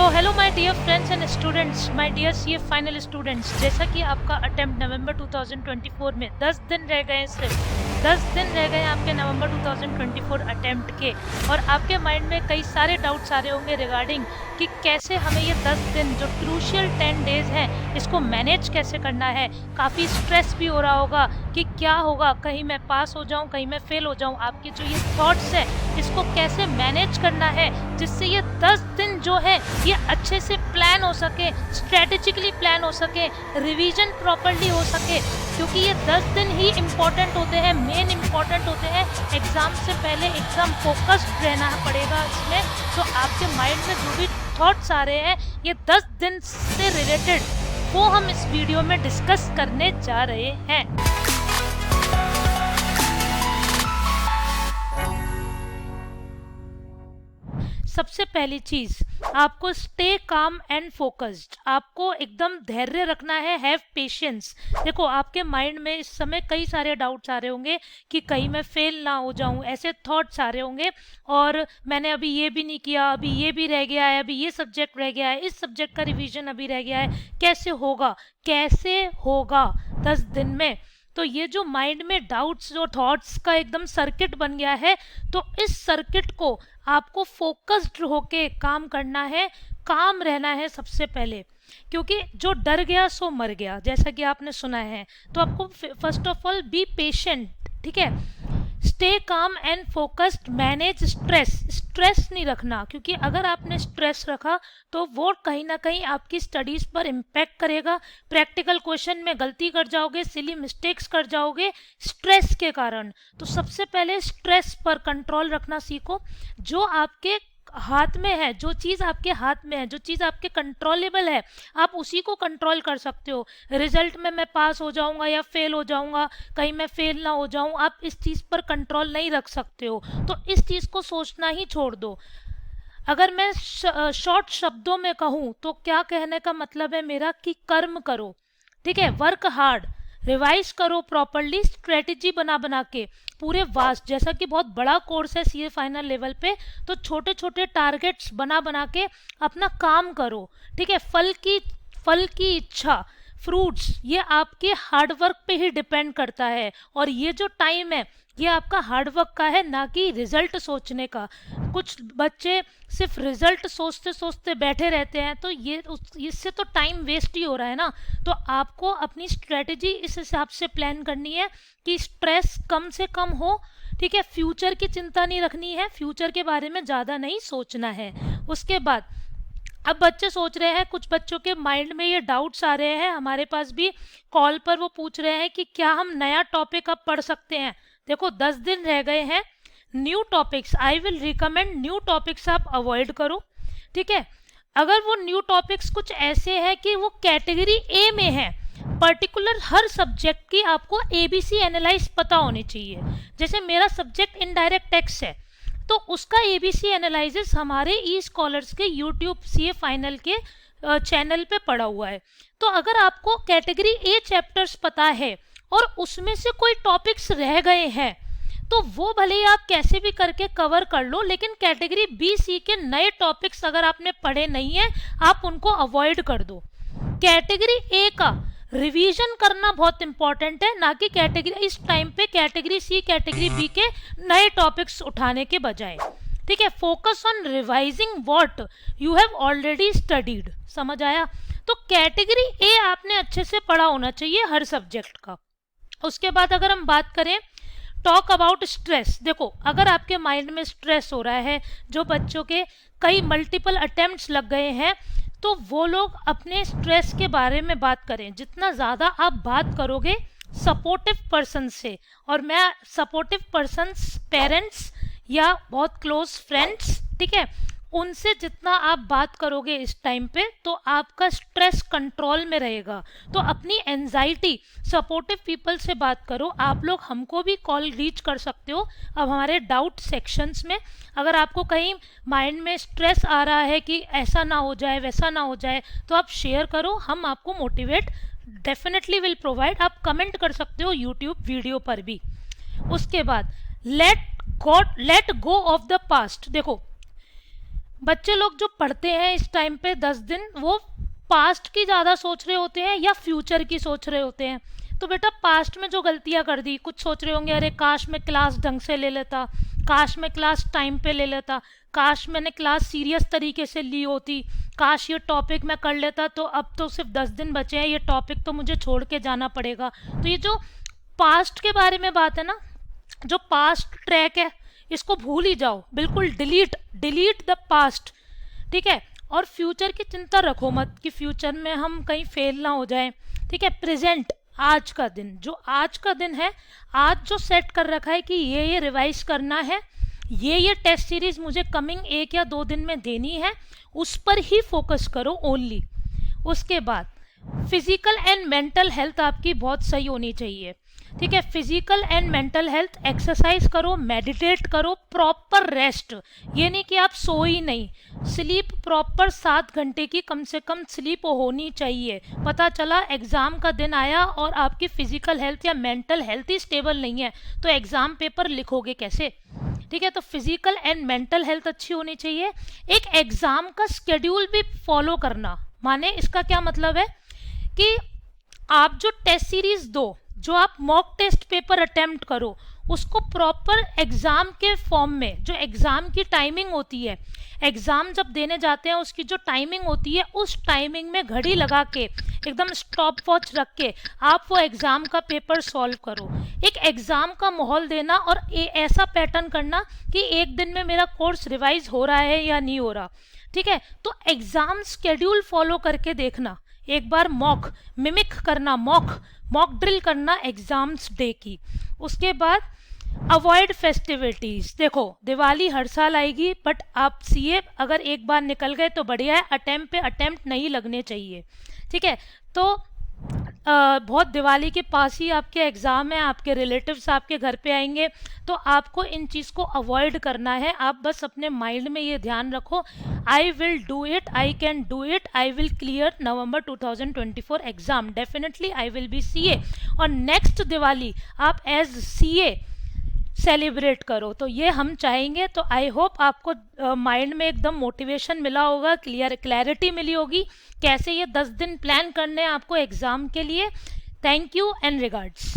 Hello my dear friends and students, my dear CA final students. जैसा कि आपका attempt नवंबर 2024 में 10 दिन रह गए, सिर्फ 10 दिन रह गए आपके नवंबर 2024 अटेम्प्ट के, और आपके माइंड में कई सारे डाउट्स आ रहे होंगे रिगार्डिंग कि कैसे हमें ये 10 दिन जो क्रूशियल 10 डेज हैं इसको मैनेज कैसे करना है। काफ़ी स्ट्रेस भी हो रहा होगा कि क्या होगा, कहीं मैं पास हो जाऊं, कहीं मैं फेल हो जाऊं। आपके जो ये थॉट्स है इसको कैसे मैनेज करना है जिससे ये 10 दिन जो है ये अच्छे से प्लान हो सके, स्ट्रेटेजिकली प्लान हो सके, रिवीजन प्रॉपर्ली हो सके, क्योंकि ये 10 दिन ही इम्पॉर्टेंट होते हैं, मेन इम्पॉर्टेंट होते हैं। एग्ज़ाम से पहले एकदम फोकस्ड रहना पड़ेगा इसमें। तो आपके माइंड में जो भी थॉट्स आ रहे हैं ये 10 दिन से रिलेटेड, वो हम इस वीडियो में डिस्कस करने जा रहे हैं। सबसे पहली चीज़, आपको स्टे काम एंड फोकस्ड, आपको एकदम धैर्य रखना है, हैव पेशेंस। देखो आपके माइंड में इस समय कई सारे डाउट्स आ रहे होंगे कि कहीं मैं फेल ना हो जाऊं, ऐसे थॉट्स आ रहे होंगे, और मैंने अभी ये भी नहीं किया, अभी ये भी रह गया है, अभी ये सब्जेक्ट रह गया है, इस सब्जेक्ट का रिवीजन अभी रह गया है, कैसे होगा, कैसे होगा 10 दिन में। तो ये जो माइंड में डाउट्स, जो थॉट्स का एकदम सर्किट बन गया है, तो इस सर्किट को आपको फोकस्ड होके काम करना है, काम रहना है सबसे पहले, क्योंकि जो डर गया सो मर गया, जैसा कि आपने सुना है। तो आपको first of all be patient, ठीक है, stay calm and focused, manage stress. Stress नहीं रखना, क्योंकि अगर आपने स्ट्रेस रखा तो वो कहीं ना कहीं आपकी स्टडीज़ पर इम्पैक्ट करेगा। प्रैक्टिकल क्वेश्चन में गलती कर जाओगे, सिली मिस्टेक्स कर जाओगे स्ट्रेस के कारण। तो सबसे पहले स्ट्रेस पर कंट्रोल रखना सीखो। जो आपके हाथ में है, जो चीज़ आपके हाथ में है, जो चीज़ आपके कंट्रोलेबल है, आप उसी को कंट्रोल कर सकते हो। रिजल्ट में मैं पास हो जाऊंगा या फेल हो जाऊंगा, कहीं मैं फेल ना हो जाऊं, आप इस चीज़ पर कंट्रोल नहीं रख सकते हो। तो इस चीज़ को सोचना ही छोड़ दो। अगर मैं शॉर्ट शब्दों में कहूँ तो क्या कहने का मतलब है मेरा कि कर्म करो, ठीक है, वर्क हार्ड, रिवाइज करो प्रॉपरली, स्ट्रेटेजी बना बना के, पूरे वास्ट, जैसा कि बहुत बड़ा कोर्स है सीए फाइनल लेवल पे, तो छोटे छोटे टारगेट्स बना बना के अपना काम करो, ठीक है। फल की इच्छा, फ्रूट्स, ये आपके हार्डवर्क पे ही डिपेंड करता है, और ये जो टाइम है ये आपका हार्डवर्क का है, ना कि रिजल्ट सोचने का। कुछ बच्चे सिर्फ रिजल्ट सोचते सोचते बैठे रहते हैं, तो इससे तो टाइम वेस्ट ही हो रहा है ना। तो आपको अपनी स्ट्रेटेजी इस हिसाब से प्लान करनी है कि स्ट्रेस कम से कम हो, ठीक है। फ्यूचर की चिंता नहीं रखनी है, फ्यूचर के बारे में ज़्यादा नहीं सोचना है। उसके बाद अब बच्चे सोच रहे हैं, कुछ बच्चों के माइंड में ये डाउट्स आ रहे हैं, हमारे पास भी कॉल पर वो पूछ रहे हैं कि क्या हम नया टॉपिक अब पढ़ सकते हैं। देखो 10 दिन रह गए हैं, new topics, I will recommend new topics आप अवॉइड करो, ठीक है। अगर वो न्यू टॉपिक्स कुछ ऐसे हैं कि वो कैटेगरी ए में है, पर्टिकुलर हर सब्जेक्ट की आपको एबीसी एनालाइज पता होनी चाहिए। जैसे मेरा सब्जेक्ट इनडायरेक्ट टैक्स है, तो उसका एबीसी एनालिसिस हमारे ई स्कॉलर्स के यूट्यूब सीए फाइनल के चैनल पे पड़ा हुआ है। तो अगर आपको कैटेगरी ए चैप्टर्स पता है और उसमें से कोई टॉपिक्स रह गए हैं, तो वो भले ही आप कैसे भी करके कवर कर लो, लेकिन कैटेगरी बी सी के नए टॉपिक्स अगर आपने पढ़े नहीं है, आप उनको अवॉइड कर दो। कैटेगरी ए का रिवीजन करना बहुत इंपॉर्टेंट है, ना कि कैटेगरी इस टाइम पे कैटेगरी सी, कैटेगरी बी के नए टॉपिक्स उठाने के बजाय, ठीक है। Focus on revising what you have already studied, समझ आया। तो कैटेगरी ए आपने अच्छे से पढ़ा होना चाहिए हर सब्जेक्ट का। उसके बाद अगर हम बात करें टॉक अबाउट स्ट्रेस, देखो अगर आपके माइंड में स्ट्रेस हो रहा है, जो बच्चों के कई मल्टीपल अटेम्प्ट्स लग गए हैं, तो वो लोग अपने स्ट्रेस के बारे में बात करें। जितना ज़्यादा आप बात करोगे सपोर्टिव पर्सन से, और मैं सपोर्टिव पर्सन्स, पेरेंट्स या बहुत क्लोज फ्रेंड्स, ठीक है, उनसे जितना आप बात करोगे इस टाइम पे, तो आपका स्ट्रेस कंट्रोल में रहेगा। तो अपनी एंजाइटी सपोर्टिव पीपल से बात करो। आप लोग हमको भी कॉल रीच कर सकते हो अब हमारे डाउट सेक्शंस में। अगर आपको कहीं माइंड में स्ट्रेस आ रहा है कि ऐसा ना हो जाए, वैसा ना हो जाए, तो आप शेयर करो, हम आपको मोटिवेट डेफिनेटली विल प्रोवाइड। आप कमेंट कर सकते हो यूट्यूब वीडियो पर भी। उसके बाद let go of the past. देखो बच्चे लोग जो पढ़ते हैं इस टाइम पे 10 दिन, वो पास्ट की ज़्यादा सोच रहे होते हैं या फ्यूचर की सोच रहे होते हैं। तो बेटा पास्ट में जो गलतियां कर दी, कुछ सोच रहे होंगे अरे काश मैं क्लास ढंग से ले लेता, काश मैं क्लास टाइम पे ले लेता, काश मैंने क्लास सीरियस तरीके से ली होती, काश ये टॉपिक मैं कर लेता, तो अब तो सिर्फ 10 दिन बचे हैं, ये टॉपिक तो मुझे छोड़ के जाना पड़ेगा। तो ये जो पास्ट के बारे में बात है ना, जो पास्ट ट्रैक है इसको भूल ही जाओ, बिल्कुल डिलीट डिलीट द पास्ट, ठीक है। और फ्यूचर की चिंता रखो मत कि फ्यूचर में हम कहीं फेल ना हो जाए, ठीक है। प्रेजेंट, आज का दिन, जो आज का दिन है, आज जो सेट कर रखा है कि ये रिवाइज करना है, ये टेस्ट सीरीज मुझे कमिंग 1 या 2 दिन में देनी है, उस पर ही फोकस करो ओनली। उसके बाद फिजिकल एंड मेंटल हेल्थ आपकी बहुत सही होनी चाहिए, ठीक है। Physical and mental health, exercise करो, मेडिटेट करो, प्रॉपर रेस्ट, ये नहीं कि आप सो ही नहीं, स्लीप प्रॉपर 7 घंटे की कम से कम स्लीप होनी चाहिए। पता चला एग्ज़ाम का दिन आया और आपकी फिजिकल हेल्थ या मेंटल हेल्थ ही स्टेबल नहीं है, तो एग्ज़ाम पेपर लिखोगे कैसे, ठीक है। तो फिजिकल एंड मेंटल हेल्थ अच्छी होनी चाहिए। एक एग्ज़ाम का स्केड्यूल भी फॉलो करना, माने इसका क्या मतलब है कि आप जो टेस्ट सीरीज दो, जो आप मॉक टेस्ट पेपर अटेम्प्ट करो, उसको प्रॉपर एग्ज़ाम के फॉर्म में, जो एग्ज़ाम की टाइमिंग होती है, एग्ज़ाम जब देने जाते हैं उसकी जो टाइमिंग होती है, उस टाइमिंग में घड़ी लगा के एकदम स्टॉप वॉच रख के आप वो एग्ज़ाम का पेपर सॉल्व करो। एक एग्ज़ाम का माहौल देना और ऐसा पैटर्न करना कि एक दिन में मेरा कोर्स रिवाइज हो रहा है या नहीं हो रहा, ठीक है। तो एग्ज़ाम स्केड्यूल फॉलो करके देखना, एक बार मॉक मिमिक करना, मॉक ड्रिल करना एग्ज़ाम्स डे की। उसके बाद अवॉइड फेस्टिविटीज़, देखो दिवाली हर साल आएगी, बट आप सीए अगर एक बार निकल गए तो बढ़िया है, अटेम्प्ट पे अटेम्प्ट नहीं लगने चाहिए, ठीक है। तो बहुत दिवाली के पास ही आपके एग्ज़ाम है, आपके रिलेटिव्स आपके घर पे आएंगे, तो आपको इन चीज़ को अवॉइड करना है। आप बस अपने माइंड में ये ध्यान रखो, I will do it, I can do it, I will clear November 2024 exam, definitely I will be CA. और नेक्स्ट दिवाली आप एज सीए सेलिब्रेट करो, तो ये हम चाहेंगे। तो आई होप आपको माइंड में एकदम मोटिवेशन मिला होगा, क्लैरिटी मिली होगी कैसे ये 10 दिन प्लान करने हैं आपको एग्ज़ाम के लिए। Thank you and regards.